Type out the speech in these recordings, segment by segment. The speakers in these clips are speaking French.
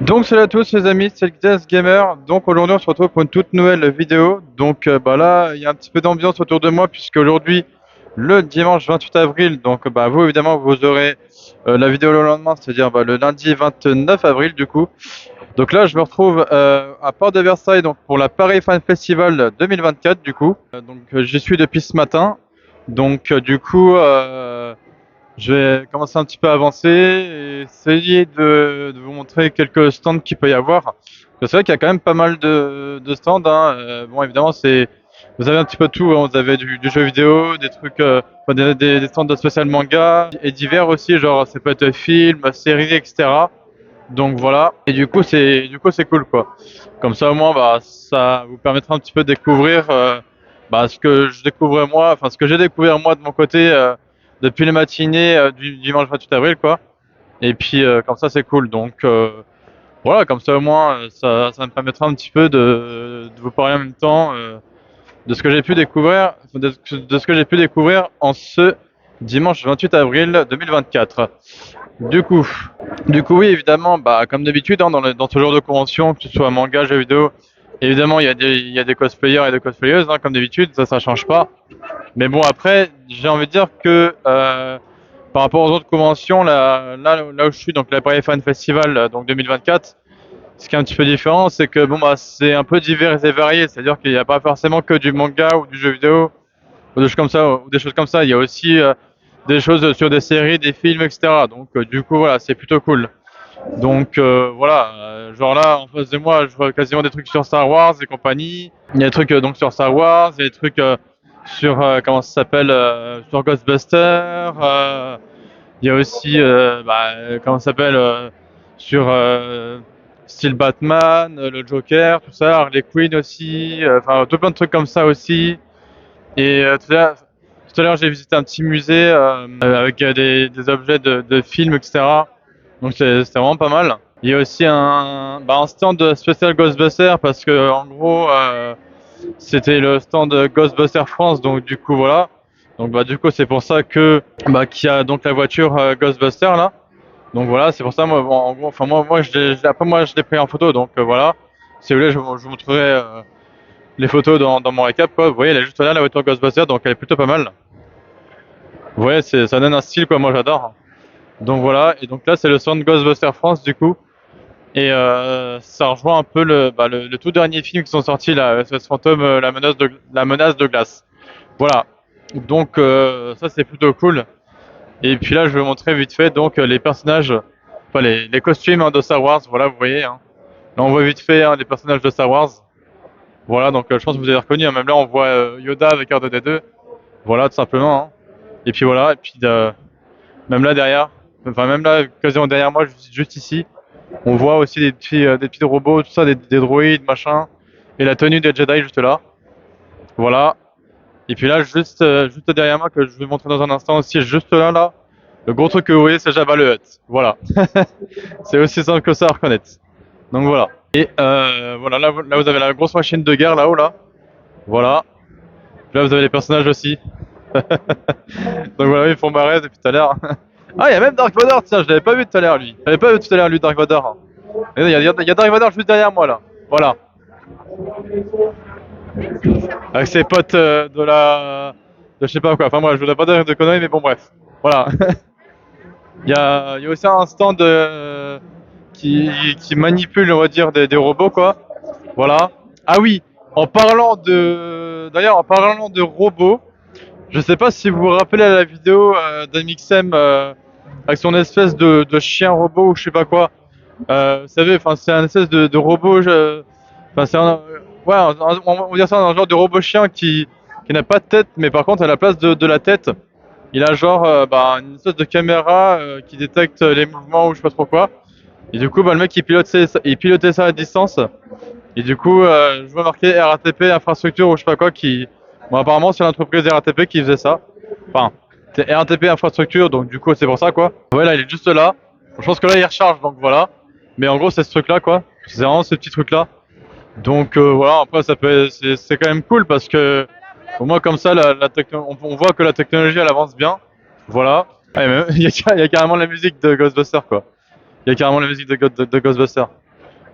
Donc salut à tous les amis, c'est le Jazz Gamer. Donc aujourd'hui on se retrouve pour une toute nouvelle vidéo. Donc là il y a un petit peu d'ambiance autour de moi puisque aujourd'hui le dimanche 28 avril, donc vous évidemment vous aurez la vidéo le lendemain, c'est-à-dire le lundi 29 avril du coup. Donc là je me retrouve à Port de Versailles donc pour la Paris Fan Festival 2024 du coup. J'y suis depuis ce matin. Je vais commencer un petit peu à avancer et essayer de vous montrer quelques stands qu'il peut y avoir. C'est vrai qu'il y a quand même pas mal de stands, hein. Bon, évidemment, vous avez un petit peu tout, hein. Vous avez du jeu vidéo, des trucs, des stands de spécial manga et divers aussi, genre ça peut être film, séries, etc. Donc voilà. Et du coup c'est cool quoi. Comme ça au moins ça vous permettra un petit peu de découvrir ce que je découvrais moi, enfin ce que j'ai découvert moi de mon côté depuis les matinées du dimanche 28 avril quoi. Et puis comme ça c'est cool. Voilà, comme ça au moins ça me permettra un petit peu de vous parler en même temps de ce que j'ai pu découvrir, de ce que j'ai pu découvrir en ce dimanche 28 avril 2024. Du coup, oui, évidemment, comme d'habitude, hein, dans ce genre de convention, que ce soit manga, jeux vidéo, évidemment, il y a des cosplayers et des cosplayeuses, hein, comme d'habitude, ça change pas. Mais bon, après, j'ai envie de dire que par rapport aux autres conventions, là où je suis, donc la Paris Fan Festival, donc 2024, ce qui est un petit peu différent, c'est que c'est un peu divers et varié, c'est-à-dire qu'il n'y a pas forcément que du manga ou du jeu vidéo ou des choses comme ça, Il y a aussi des choses sur des séries, des films, etc. Du coup, voilà, c'est plutôt cool. Genre là, en face de moi, je vois quasiment des trucs sur Star Wars et compagnie. Il y a des trucs donc sur Star Wars, il y a des trucs sur comment ça s'appelle, sur Ghostbusters. Il y a aussi comment ça s'appelle sur style Batman, le Joker, tout ça, Harley Quinn aussi, enfin tout plein de trucs comme ça aussi. Et tout à l'heure, j'ai visité un petit musée avec des objets de films, etc. Donc c'était vraiment pas mal. Il y a aussi un stand spécial Ghostbusters parce que en gros c'était le stand Ghostbusters France. Donc du coup voilà. Du coup c'est pour ça que qu'il y a donc la voiture Ghostbusters là. Donc voilà, c'est pour ça moi bon, en gros, enfin moi je l'ai pris en photo. Voilà. Si vous voulez, je vous montrerai les photos dans mon récap quoi. Vous voyez, elle est juste là la voiture Ghostbusters, donc elle est plutôt pas mal. Vous voyez, ça donne un style quoi, moi j'adore. Donc voilà, et donc là c'est le stand Ghostbusters France du coup. Et ça rejoint un peu le tout dernier film qui sont sortis là, SOS Fantôme, la menace de glace. Voilà. Ça c'est plutôt cool. Et puis là je vais vous montrer vite fait donc les personnages, enfin les costumes hein, de Star Wars. Voilà, vous voyez. Hein. Là on voit vite fait hein, les personnages de Star Wars. Voilà, donc je pense que vous avez reconnu. Hein. Même là on voit Yoda avec R2D2. Voilà, tout simplement. Hein. Et puis voilà, et puis même là derrière, enfin même là quasiment derrière moi, juste ici, on voit aussi des petits robots, tout ça, des droïdes, machin, et la tenue des Jedi juste là. Voilà. Et puis là, juste derrière moi, que je vais montrer dans un instant aussi, juste là, le gros truc que vous voyez, c'est Jabba le Hutt. Voilà. C'est aussi simple que ça à reconnaître. Donc voilà. Et voilà, là vous avez la grosse machine de guerre là-haut là. Voilà. Là vous avez les personnages aussi. Donc voilà, ils font marrer depuis tout à l'heure. Ah, il y a même Dark Vador, tiens, je l'avais pas vu tout à l'heure lui. Je l'avais pas vu tout à l'heure lui, Dark Vador. Il y a Dark Vador juste derrière moi là. Voilà. Avec ses potes de je sais pas quoi. Enfin moi, je voudrais pas dire de conneries, mais bon bref. Voilà. Il y a aussi un stand qui manipule, on va dire, des robots quoi. Voilà. Ah oui, d'ailleurs, en parlant de robots, je sais pas si vous vous rappelez la vidéo d'Amixem avec son espèce de chien robot ou je sais pas quoi. Vous savez, enfin c'est un espèce de robot. Enfin c'est ouais, on va dire ça un genre de robot chien qui n'a pas de tête, mais par contre à la place de la tête, il a genre une espèce de caméra qui détecte les mouvements ou je sais pas trop quoi. Et du coup, le mec il pilotait ça à distance. Et du coup, je vois marqué RATP infrastructure ou je sais pas quoi qui. Bon, apparemment, c'est l'entreprise RATP qui faisait ça. Enfin, c'est RATP infrastructure, donc du coup, c'est pour ça quoi. Ouais, là, il est juste là. Je pense que là, il recharge, donc voilà. Mais en gros, c'est ce truc-là quoi. C'est vraiment ce petit truc-là. Voilà, après, c'est quand même cool parce que au moins comme ça, on voit que la technologie elle avance bien. Voilà. Ah, il y a carrément la musique de Ghostbusters quoi. Il y a carrément la musique de Ghostbusters.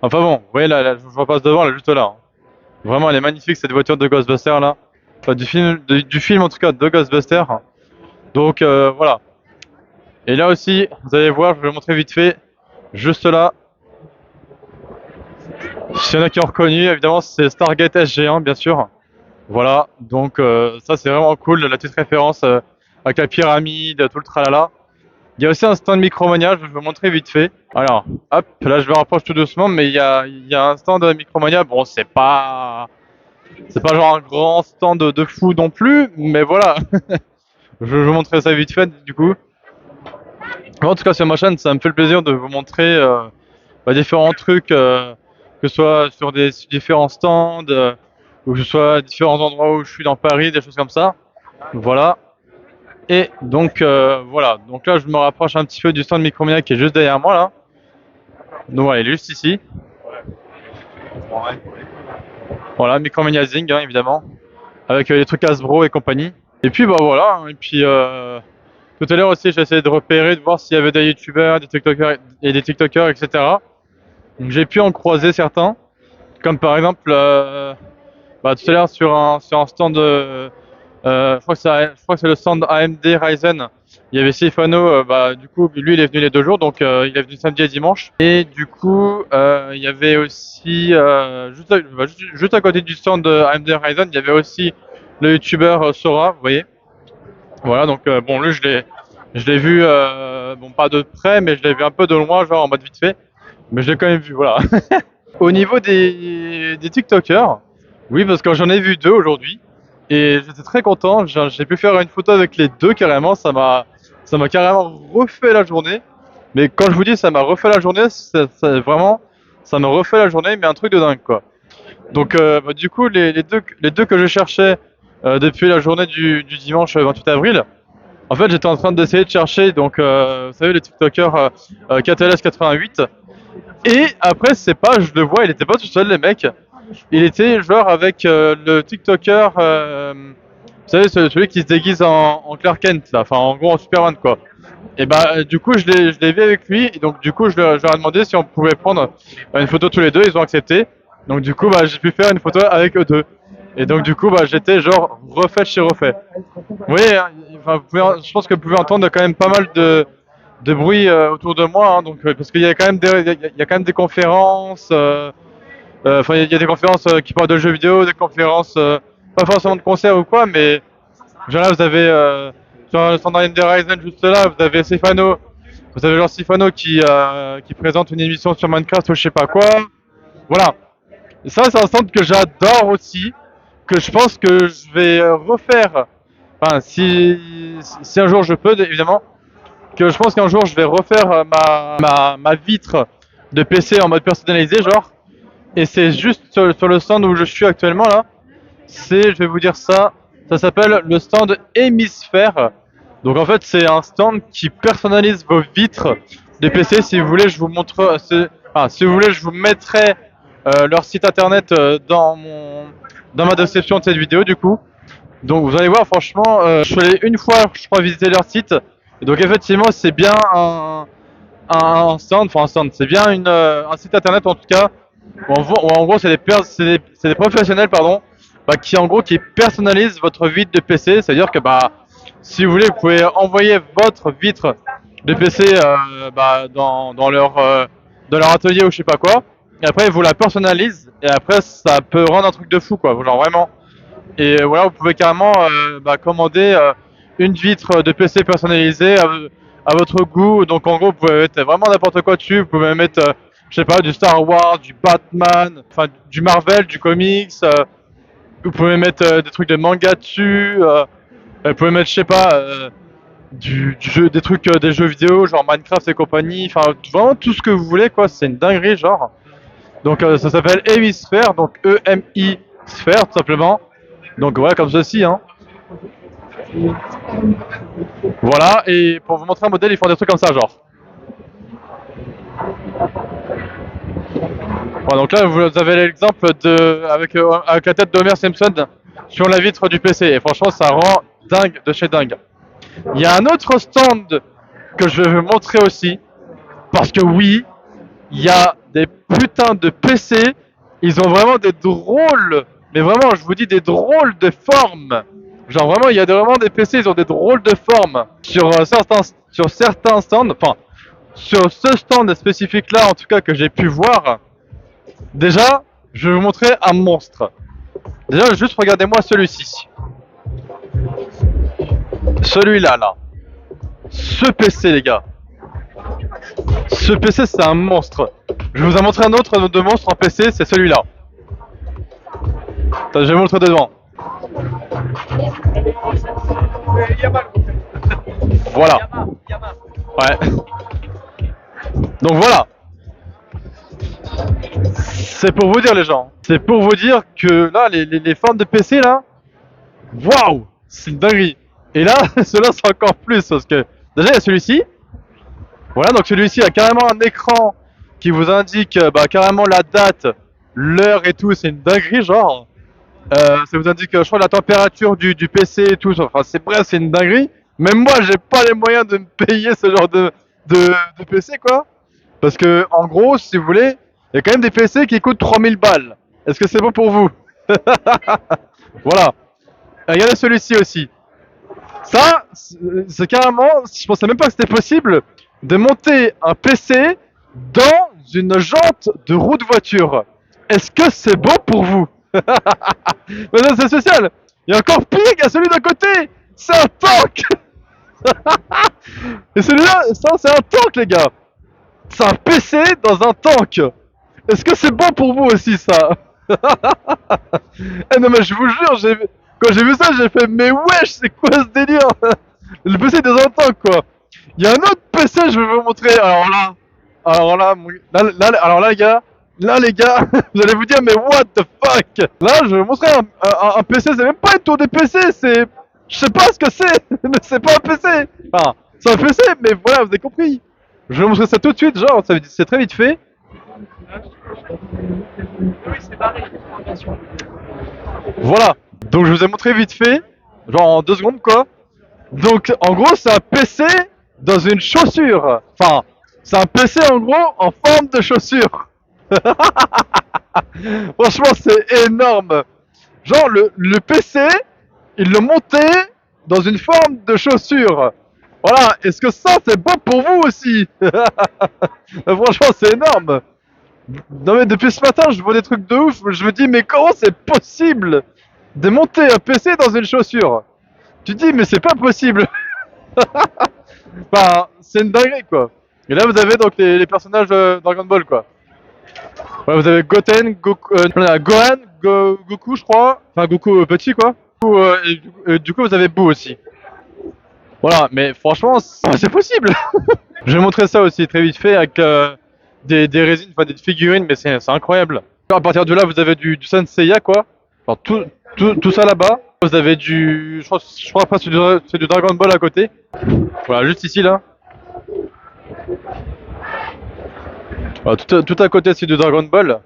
Enfin bon, vous voyez là, je repasse devant, là, juste là, hein. Vraiment, elle est magnifique cette voiture de Ghostbuster là. Enfin, du film en tout cas de Ghostbuster. Donc voilà. Et là aussi, vous allez voir, je vais vous montrer vite fait, juste là. S'il y en a qui ont reconnu, évidemment, c'est Stargate SG1, bien sûr. Voilà, donc ça c'est vraiment cool, la petite référence avec la pyramide, tout le tralala. Il y a aussi un stand Micromania, je vais vous montrer vite fait. Alors, hop, là je me rapproche tout doucement, mais il y a un stand Micromania. Bon, c'est pas genre un grand stand de fou non plus, mais voilà. Je vais vous montrer ça vite fait, du coup. En tout cas, sur ma chaîne, ça me fait le plaisir de vous montrer différents trucs, que ce soit sur des différents stands, ou que ce soit à différents endroits où je suis dans Paris, des choses comme ça. Voilà. Et donc voilà. Donc là, je me rapproche un petit peu du stand Micromania qui est juste derrière moi là. Donc voilà, il est juste ici. Voilà, Micromania Zing, hein, évidemment, avec les trucs Hasbro et compagnie. Et puis bah voilà. Et puis tout à l'heure aussi, j'ai essayé de repérer, de voir s'il y avait des youtubeurs, des tiktokers, etc. Donc j'ai pu en croiser certains, comme par exemple, tout à l'heure sur un stand, je crois que c'est le stand AMD Ryzen. Il y avait Sifano, du coup lui il est venu les 2 jours, donc il est venu samedi et dimanche. Et du coup il y avait aussi juste à côté du stand de AMD Ryzen, il y avait aussi le youtubeur Sora, vous voyez. Voilà, donc bon lui je l'ai vu, bon pas de près, mais je l'ai vu un peu de loin, genre en mode vite fait. Mais je l'ai quand même vu, voilà. Au niveau des TikTokers, oui, parce que j'en ai vu 2 aujourd'hui. Et j'étais très content. J'ai pu faire une photo avec les 2 carrément. Ça m'a carrément refait la journée. Mais quand je vous dis ça m'a refait la journée, vraiment, ça m'a refait la journée, mais un truc de dingue quoi. Donc du coup, les deux que je cherchais depuis la journée du dimanche 28 avril, en fait, j'étais en train d'essayer de chercher, donc, vous savez, les TikTokers KTLS 88. Et après, c'est pas, je le vois, il était pas tout seul, les mecs. Il était genre avec le TikToker, vous savez, celui qui se déguise en Clark Kent, là, enfin, en gros, en Superman, quoi. Et bah, du coup, je l'ai vu avec lui, et donc, du coup, je leur ai demandé si on pouvait prendre une photo tous les deux, ils ont accepté. Donc, du coup, j'ai pu faire une photo avec eux deux. Et donc, du coup, j'étais genre refait chez refait. Oui, hein, enfin, je pense que vous pouvez entendre quand même pas mal de bruit autour de moi, hein, donc, parce qu'il y a quand même il y a quand même des conférences. Enfin, il y a des conférences qui parlent de jeux vidéo, des conférences pas forcément de concerts ou quoi, mais genre là vous avez sur le standard Indy Horizon juste là, vous avez Sifano, vous avez genre Sifano qui présente une émission sur Minecraft ou je sais pas quoi. Voilà. Et ça c'est un stand que j'adore aussi, que je pense que je vais refaire. Enfin, si un jour je peux, évidemment, que je pense qu'un jour je vais refaire ma vitre de PC en mode personnalisé, genre. Et c'est juste sur le stand où je suis actuellement là. Je vais vous dire ça, ça s'appelle le stand Hémisphère. Donc en fait, c'est un stand qui personnalise vos vitres de PC. Si vous voulez, je vous montre, si vous voulez, je vous mettrai leur site internet dans ma description de cette vidéo du coup. Donc vous allez voir, franchement, je suis allé une fois, je crois, visiter leur site. Et donc effectivement, c'est bien un stand, enfin un stand, c'est bien un site internet en tout cas. En gros, c'est des professionnels, pardon, qui en gros qui personnalisent votre vitre de PC. C'est-à-dire que si vous voulez, vous pouvez envoyer votre vitre de PC dans leur atelier ou je sais pas quoi. Et après, ils vous la personnalisent. Et après, ça peut rendre un truc de fou, quoi. Genre vraiment. Et voilà, vous pouvez carrément commander une vitre de PC personnalisée à votre goût. Donc en gros, vous pouvez mettre vraiment n'importe quoi dessus. Vous pouvez mettre, je sais pas, du Star Wars, du Batman, enfin du Marvel, du comics. Vous pouvez mettre des trucs de manga dessus. Vous pouvez mettre, je sais pas, du jeu, des trucs, des jeux vidéo, genre Minecraft et compagnie. Enfin, vraiment tout ce que vous voulez, quoi. C'est une dinguerie, genre. Donc ça s'appelle Hémisphère, donc E-M-I Sphère, tout simplement. Donc voilà, comme ceci, hein. Voilà, et pour vous montrer un modèle, ils font des trucs comme ça, genre. Voilà, donc là, vous avez l'exemple avec la tête de Homer Simpson sur la vitre du PC. Et franchement, ça rend dingue de chez dingue. Il y a un autre stand que je vais vous montrer aussi. Parce que oui, il y a des putains de PC, ils ont vraiment des drôles, mais vraiment, je vous dis des drôles de formes. Genre vraiment, il y a vraiment des PC, ils ont des drôles de formes sur certains stands, enfin, sur ce stand spécifique là, en tout cas que j'ai pu voir. Déjà, je vais vous montrer un monstre. Déjà, juste regardez-moi celui-ci. Celui-là, là. Ce PC, les gars. Ce PC, c'est un monstre. Je vous ai montré un autre de monstre en PC, c'est celui-là. Attends, je vais vous montrer devant. Voilà. Ouais. Donc voilà. C'est pour vous dire, les gens. C'est pour vous dire que là, les formes de PC, là, waouh, c'est une dinguerie. Et là, cela c'est encore plus parce que déjà il y a celui-ci. Voilà, donc celui-ci a carrément un écran qui vous indique carrément la date, l'heure et tout. C'est une dinguerie, genre. Ça vous indique, je crois, la température du PC et tout. Enfin, c'est bref, c'est une dinguerie. Même moi, j'ai pas les moyens de me payer ce genre de PC, quoi. Parce que, en gros, si vous voulez, il y a quand même des PC qui coûtent 3000 balles. Est-ce que c'est bon pour vous? Voilà. Regardez celui-ci aussi. Ça, c'est carrément, je pensais même pas que c'était possible de monter un PC dans une jante de roue de voiture. Est-ce que c'est bon pour vous? Mais ça, c'est spécial. Il y a encore pire, il y a celui d'à côté. C'est un tank. Et celui-là, ça, c'est un tank, les gars. C'est un PC dans un tank. Est-ce que c'est bon pour vous aussi, ça? Eh non, mais je vous jure, quand j'ai vu ça, j'ai fait, mais wesh, c'est quoi ce délire? Le PC dans un tank, quoi. Il y a un autre PC, je vais vous montrer. Alors là, les gars, vous allez vous dire, mais what the fuck? Là, je vais vous montrer un PC, c'est même pas une tour de PC, c'est, je sais pas ce que c'est, mais c'est pas un PC. Enfin, c'est un PC, mais voilà, vous avez compris. Je vais vous montrer ça tout de suite, genre, c'est très vite fait. Voilà. Donc je vous ai montré vite fait, genre en 2 secondes, quoi. Donc en gros, c'est un PC dans une chaussure. Enfin, c'est un PC en gros en forme de chaussure. Franchement, c'est énorme. Genre le PC, il le montait dans une forme de chaussure. Voilà, est-ce que ça c'est bon pour vous aussi? Franchement, c'est énorme. Non mais depuis ce matin, je vois des trucs de ouf. Je me dis, mais comment c'est possible de monter un PC dans une chaussure? Tu te dis, mais c'est pas possible. Enfin, c'est une dinguerie, quoi. Et là, vous avez donc les personnages Dragon Ball, quoi. Ouais, vous avez Goten, Goku, Gohan, Goku, je crois. Enfin, Goku petit, quoi. Du coup, vous avez Boo aussi. Voilà, mais franchement, c'est possible. Je vais montrer ça aussi très vite fait avec des résines, enfin des figurines, mais c'est incroyable. À partir de là, vous avez du Senseiya, quoi. Alors, tout ça là-bas. Vous avez je crois après c'est du Dragon Ball à côté. Voilà, juste ici, là. Voilà, tout à côté, c'est du Dragon Ball.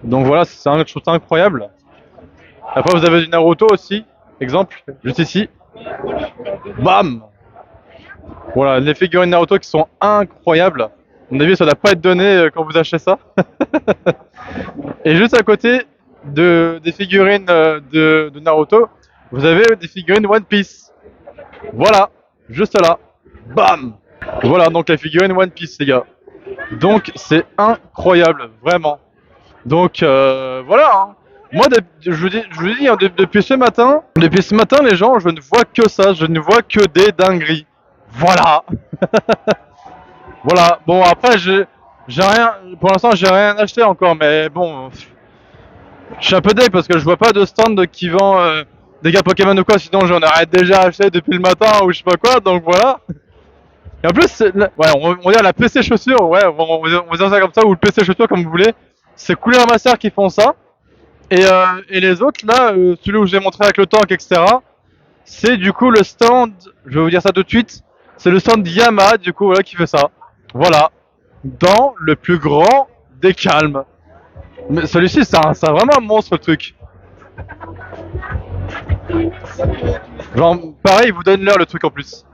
Donc voilà, je trouve ça incroyable. Après, vous avez du Naruto aussi. Exemple, juste ici. Bam! Voilà, les figurines Naruto qui sont incroyables. À mon avis, ça doit pas être donné quand vous achetez ça. Et juste à côté des figurines de Naruto, vous avez des figurines One Piece. Voilà, juste là. Bam! Voilà, donc les figurines One Piece, les gars. Donc c'est incroyable, vraiment. Donc voilà. Hein. Moi, je vous dis hein, depuis ce matin, les gens, je ne vois que ça, je ne vois que des dingueries. Voilà. Voilà. Bon, après, j'ai rien, pour l'instant, j'ai rien acheté encore, mais bon, je suis un peu deg parce que je vois pas de stand qui vend des gars Pokémon ou quoi, sinon j'en aurais déjà acheté depuis le matin ou je sais pas quoi, donc voilà. Et en plus, ouais, on va dire la PC chaussure, ouais, on va dire ça comme ça, ou le PC chaussure comme vous voulez. C'est Couleur Master qui font ça. Et les autres, là, celui où j'ai montré avec le tank, etc., c'est du coup le stand, je vais vous dire ça tout de suite, c'est le stand Yamaha, du coup, voilà, qui fait ça. Voilà. Dans le plus grand des calmes. Mais celui-ci, c'est vraiment un monstre, le truc. Genre, pareil, il vous donne l'heure, le truc en plus.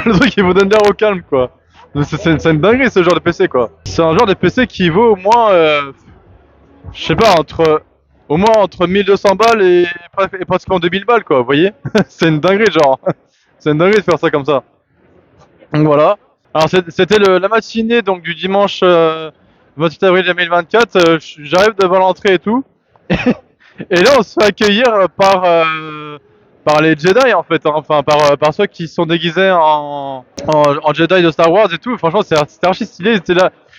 Le truc, il vous donne l'heure au calme, quoi. C'est une dinguerie ce genre de PC quoi. C'est un genre de PC qui vaut au moins, je sais pas, au moins entre 1200 balles et pratiquement 2000 balles quoi, vous voyez. C'est une dinguerie genre. C'est une dinguerie de faire ça comme ça. Donc voilà. Alors c'était la matinée donc du dimanche 28 avril 2024. J'arrive devant l'entrée et tout. Et là on se fait accueillir par les Jedi en fait, hein. Enfin par ceux qui sont déguisés en Jedi de Star Wars et tout. Franchement c'était archi stylé.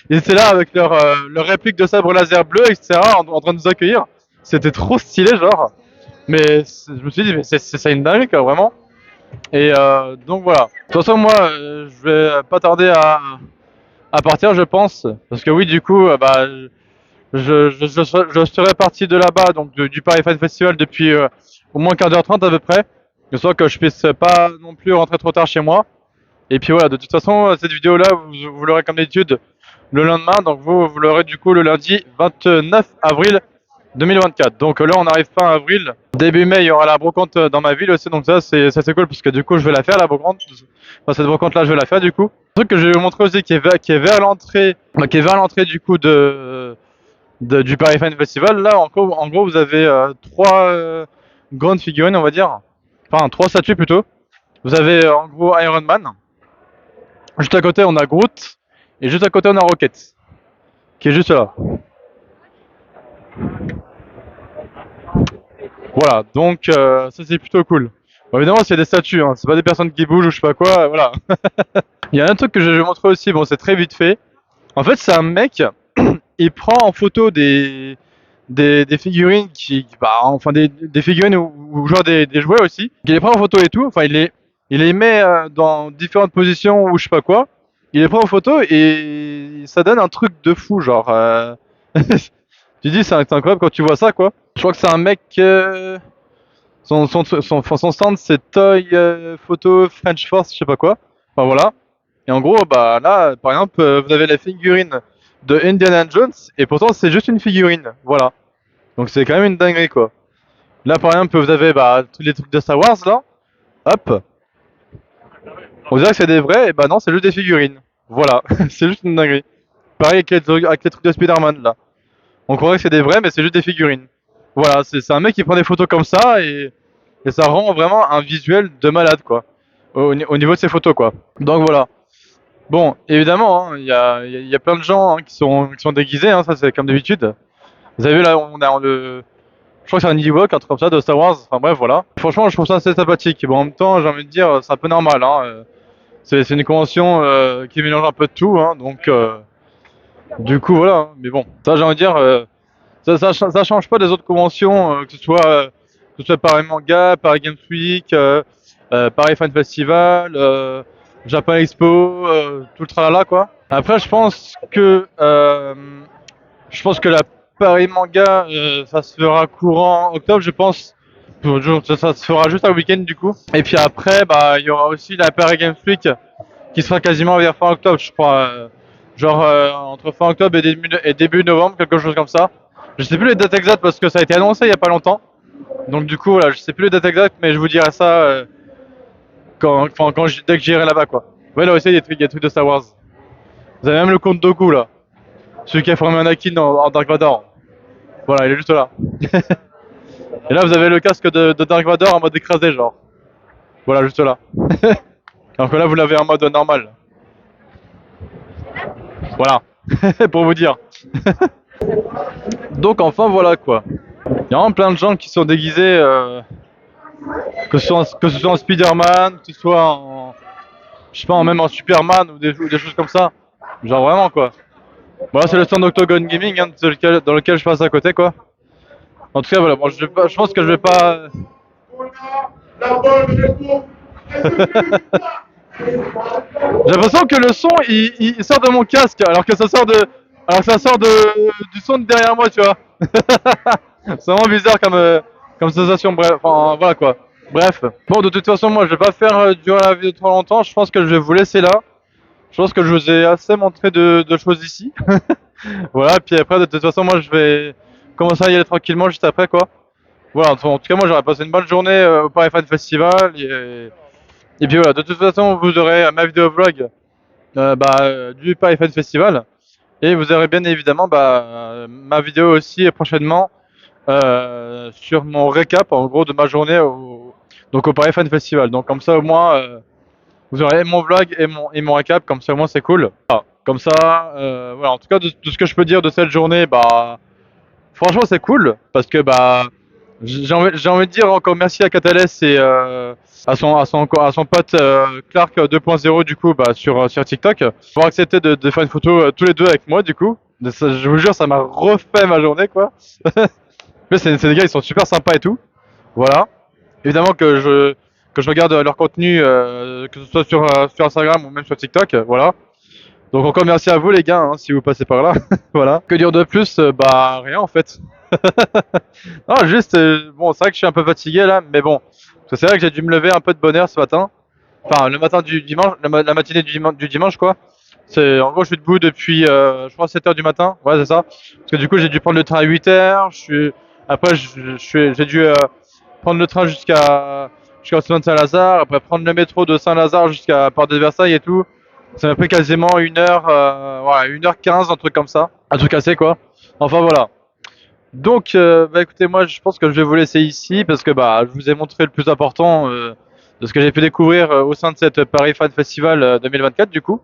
Ils étaient là avec leur réplique de sabre laser bleu, etc. En train de nous accueillir. C'était trop stylé genre. Mais je me suis dit mais c'est ça une dinguerie quoi vraiment. Et donc voilà. De toute façon moi je vais pas tarder à partir je pense. Parce que oui du coup bah je serais parti de là-bas, donc du Paris Fan Festival depuis au moins 15h30 à peu près. De sorte que je puisse pas non plus rentrer trop tard chez moi. Et puis voilà, de toute façon, cette vidéo-là, vous l'aurez comme d'habitude le lendemain. Donc vous l'aurez du coup le lundi 29 avril 2024. Donc là, on arrive fin avril. Début mai, il y aura la brocante dans ma ville aussi. Donc ça, c'est cool parce que du coup, je vais la faire, la brocante. Enfin, cette brocante-là, je vais la faire du coup. Un truc que je vais vous montrer aussi qui est vers l'entrée, qui est vers l'entrée du coup du Paris Fan Festival. Là, en gros vous avez trois grandes figurines, on va dire. Enfin, trois statues plutôt. Vous avez en gros Iron Man. Juste à côté, on a Groot. Et juste à côté, on a Rocket. Qui est juste là. Voilà, donc ça c'est plutôt cool. Bon, évidemment, c'est des statues, hein. C'est pas des personnes qui bougent ou je sais pas quoi, voilà. Il y a un truc que je vais vous montrer aussi, bon, c'est très vite fait. En fait, c'est un mec, il prend en photo des figurines bah, enfin des figurines ou genre des jouets aussi. Il les prend en photo et tout. Enfin, il les met dans différentes positions ou je sais pas quoi. Il les prend en photo et ça donne un truc de fou, genre. Tu dis, c'est incroyable quand tu vois ça, quoi. Je crois que c'est un mec. Son stand, c'est Toy Photo French Force, je sais pas quoi. Enfin voilà. Et en gros, bah là, par exemple, vous avez la figurine de Indiana Jones et pourtant c'est juste une figurine. Voilà. Donc c'est quand même une dinguerie quoi. Là par exemple vous avez bah, tous les trucs de Star Wars là. Hop. On dirait que c'est des vrais et bah non c'est juste des figurines. Voilà. C'est juste une dinguerie. Pareil avec les trucs de Spider-Man là. On croirait que c'est des vrais mais c'est juste des figurines. Voilà, c'est un mec qui prend des photos comme ça et ça rend vraiment un visuel de malade quoi. Au niveau de ses photos quoi. Donc voilà. Bon, évidemment, hein, il y a plein de gens hein, qui sont déguisés, hein, ça c'est comme d'habitude. Vous avez vu là, on a je crois que c'est un Ewok, un truc comme ça de Star Wars. Enfin bref, voilà. Franchement, je trouve ça assez sympathique. Bon, en même temps, j'ai envie de dire, c'est un peu normal. Hein. C'est une convention qui mélange un peu de tout. Hein, donc, du coup, voilà. Hein. Mais bon, ça, j'ai envie de dire, ça change pas des autres conventions, que ce soit Paris Manga, Paris Games Week, Paris Fan Festival, Japan Expo, tout le tralala quoi. Après, je pense que la Paris Manga, ça se fera courant octobre, je pense. Ça se fera juste un week-end du coup. Et puis après, bah, il y aura aussi la Paris Games Week qui sera quasiment vers fin octobre, je crois. Genre entre fin octobre et début novembre, quelque chose comme ça. Je sais plus les dates exactes parce que ça a été annoncé il y a pas longtemps. Donc du coup, voilà, je sais plus les dates exactes, mais je vous dirai ça dès que j'irai là-bas quoi. Ouais, là aussi il y a des trucs de Star Wars. Vous avez même le compte Doku là. Celui qui a formé Anakin en Dark Vador. Voilà, il est juste là. Et là, vous avez le casque de Dark Vador en mode écrasé, genre. Voilà, juste là. Alors que là, vous l'avez en mode normal. Voilà. Pour vous dire. Donc, enfin, voilà quoi. Il y a vraiment plein de gens qui sont déguisés, que ce soit en Spider-Man, que ce soit en. Je sais pas, même en Superman ou des choses comme ça. Genre vraiment quoi. Voilà, c'est le stand d'Octagon Gaming hein, dans lequel je passe à côté quoi. En tout cas, voilà, bon, je pense que je vais pas. J'ai l'impression que le son il sort de mon casque alors que ça sort du son de derrière moi, tu vois. C'est vraiment bizarre comme sensation. Bref, enfin voilà quoi. Bref. Bon, de toute façon, moi je vais pas faire durer la vidéo trop longtemps. Je pense que je vais vous laisser là. Je pense que je vous ai assez montré de choses ici. Voilà, puis après, de toute façon, moi je vais commencer à y aller tranquillement juste après quoi. Voilà, en tout cas, moi j'aurais passé une bonne journée au Paris Fan Festival. Et puis voilà, de toute façon, vous aurez ma vidéo vlog du Paris Fan Festival. Et vous aurez bien évidemment ma vidéo aussi prochainement sur mon récap en gros de ma journée donc au Paris Fan Festival. Donc comme ça au moins vous aurez mon vlog et mon récap, comme ça au moins c'est cool. Voilà. Comme ça, voilà, en tout cas de ce que je peux dire de cette journée, franchement c'est cool parce que j'ai envie de dire encore merci à Catales et à son pote Clark 2.0 du coup sur TikTok pour accepter de faire une photo tous les deux avec moi du coup. Je vous jure ça m'a refait ma journée quoi. Mais c'est des gars ils sont super sympas et tout. Voilà. Évidemment que je regarde leur contenu que ce soit sur Instagram ou même sur TikTok, voilà. Donc encore merci à vous les gars hein, si vous passez par là. Voilà. Que dire de plus rien en fait. Non, juste, bon, c'est vrai que je suis un peu fatigué là, mais bon, parce que c'est vrai que j'ai dû me lever un peu de bonne heure ce matin. Enfin, le matin du dimanche, la matinée du dimanche, quoi. En gros, je suis debout depuis, je crois, 7 heures du matin. Ouais, c'est ça. Parce que du coup, j'ai dû prendre le train à 8 heures. Après, j'ai dû prendre le train jusqu'à Saint-Lazare. Après, prendre le métro de Saint-Lazare jusqu'à Porte de Versailles et tout. Ça m'a pris quasiment 1 heure, voilà, 1h15, un truc comme ça. Un truc assez, quoi. Enfin, voilà. Donc, écoutez, moi, je pense que je vais vous laisser ici parce que je vous ai montré le plus important de ce que j'ai pu découvrir au sein de cette Paris Fan Festival 2024 du coup.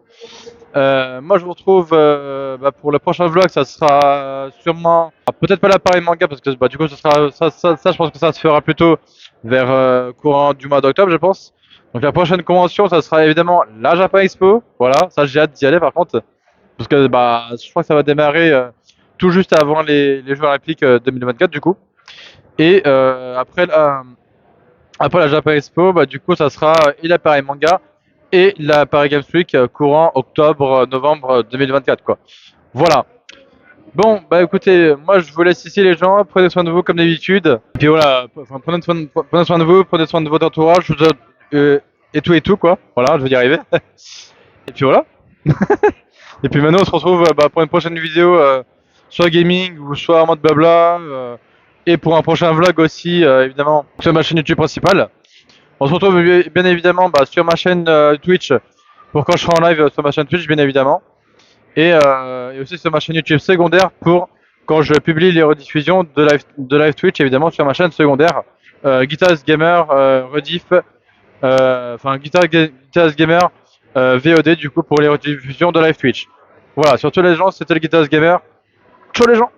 Moi, je vous retrouve pour le prochain vlog. Ça sera sûrement, peut-être pas la Paris Manga parce que du coup, ça, je pense que ça se fera plutôt vers courant du mois d'octobre, je pense. Donc, la prochaine convention, ça sera évidemment la Japan Expo. Voilà, ça, j'ai hâte d'y aller par contre parce que je crois que ça va démarrer tout juste avant les Jeux Olympiques 2024 du coup. Et après la Japan Expo, du coup, ça sera et la Paris Manga et la Paris Games Week courant octobre-novembre 2024 quoi. Voilà. Bon, écoutez, moi je vous laisse ici les gens, prenez soin de vous comme d'habitude. Et puis voilà, enfin, prenez soin de vous, prenez soin de votre entourage, et tout quoi. Voilà, je vais y arriver. Et puis voilà. Et puis maintenant on se retrouve pour une prochaine vidéo, soit gaming ou soit en mode blabla, et pour un prochain vlog aussi, évidemment, sur ma chaîne YouTube principale. On se retrouve bien évidemment sur ma chaîne Twitch pour quand je serai en live sur ma chaîne Twitch, bien évidemment. Et aussi sur ma chaîne YouTube secondaire pour quand je publie les rediffusions de live Twitch, évidemment, sur ma chaîne secondaire. Guitarist Gamer, rediff, Guitarist Gamer VOD, du coup, pour les rediffusions de live Twitch. Voilà, sur tous les gens, c'était le Guitarist Gamer. Ciao les gens!